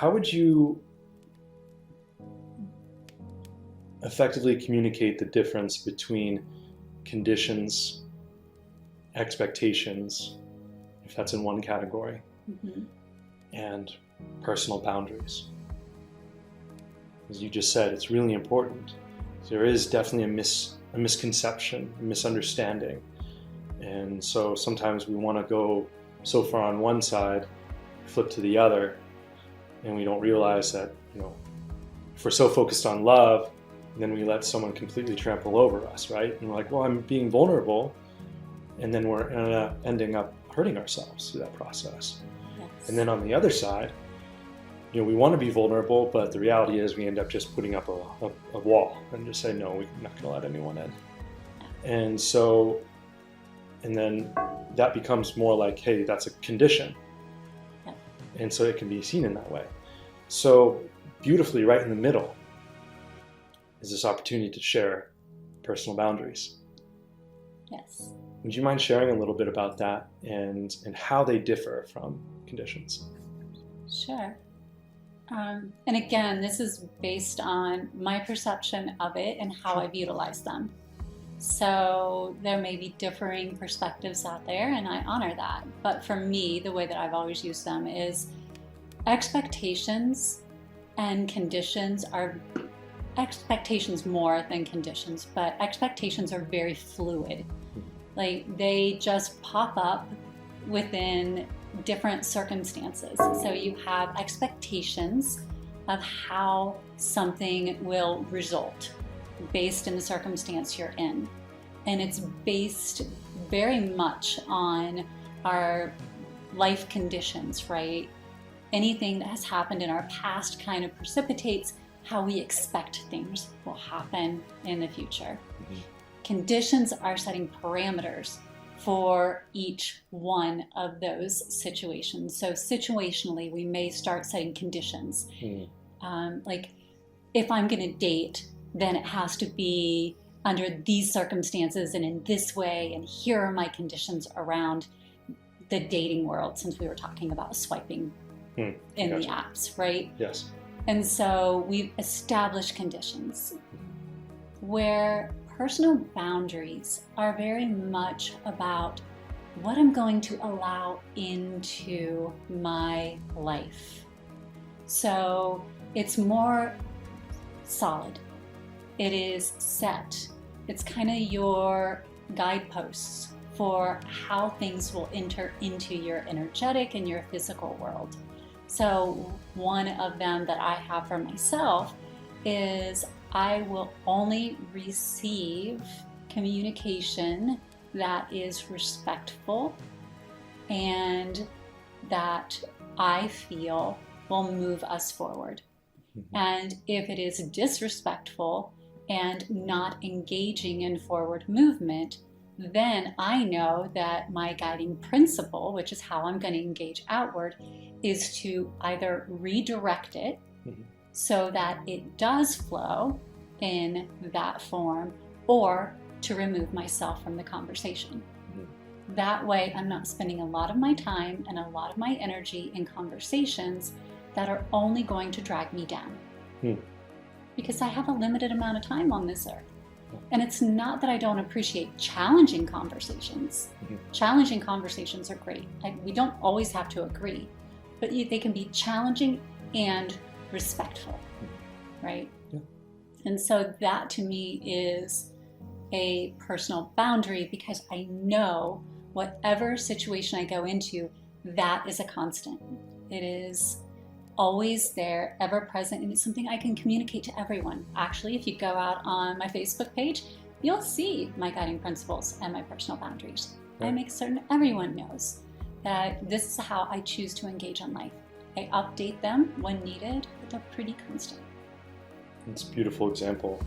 how would you effectively communicate the difference between conditions, expectations, if that's in one category, and personal boundaries? As you just said, it's really important. There is definitely a misconception, a misunderstanding. And so sometimes we want to go so far on one side, flip to the other, and we don't realize that, if we're so focused on love, then we let someone completely trample over us, right? And we're like, well, I'm being vulnerable, and then we're ending up hurting ourselves through that process. Yes. And then on the other side, we want to be vulnerable, but the reality is we end up just putting up a wall and just say, no, we're not going to let anyone in. And then that becomes more like, hey, that's a condition. Yeah. And so it can be seen in that way. So beautifully, right in the middle is this opportunity to share personal boundaries. Yes. Would you mind sharing a little bit about that and how they differ from conditions? Sure. And again, this is based on my perception of it and how I've utilized them. So there may be differing perspectives out there, and I honor that. But for me, the way that I've always used them is expectations and conditions are expectations more than conditions, but expectations are very fluid. Like they just pop up within different circumstances. So you have expectations of how something will result based in the circumstance you're in. And it's based very much on our life conditions, right? Anything that has happened in our past kind of precipitates how we expect things will happen in the future. Conditions are setting parameters for each one of those situations. So situationally, we may start setting conditions. Like if I'm going to date, then it has to be under these circumstances and in this way, and here are my conditions around the dating world, since we were talking about swiping in the apps, right? Yes. And so we've established conditions where personal boundaries are very much about what I'm going to allow into my life. So it's more solid. It is set. It's kind of your guideposts for how things will enter into your energetic and your physical world. So one of them that I have for myself is I will only receive communication that is respectful and that I feel will move us forward. And if it is disrespectful and not engaging in forward movement, then I know that my guiding principle, which is how I'm going to engage outward, is to either redirect it so that it does flow in that form, or to remove myself from the conversation. That way, I'm not spending a lot of my time and a lot of my energy in conversations that are only going to drag me down. Because I have a limited amount of time on this earth. And it's not that I don't appreciate challenging conversations. Challenging conversations are great. We don't always have to agree, but they can be challenging and respectful, right? Yeah. And so that to me is a personal boundary, because I know whatever situation I go into, that is a constant. It is always there, ever present, and it's something I can communicate to everyone. Actually, if you go out on my Facebook page, you'll see my guiding principles and my personal boundaries. Right. I make certain everyone knows that this is how I choose to engage in life. I update them when needed, but they're pretty constant. It's a beautiful example